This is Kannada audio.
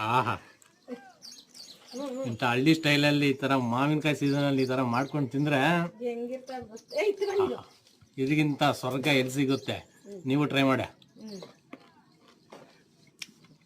ಆಹಾ, ಇಂಥ ಹಳ್ಳಿ ಸ್ಟೈಲಲ್ಲಿ ಈ ಥರ ಮಾವಿನಕಾಯಿ ಸೀಸನಲ್ಲಿ ಈ ಥರ ಮಾಡ್ಕೊಂಡು ತಿಂದರೆ ಇದಕ್ಕಿಂತ ಸ್ವರ್ಗ ಎಲ್ಲಿ ಸಿಗುತ್ತೆ. ನೀವು ಟ್ರೈ ಮಾಡಿ.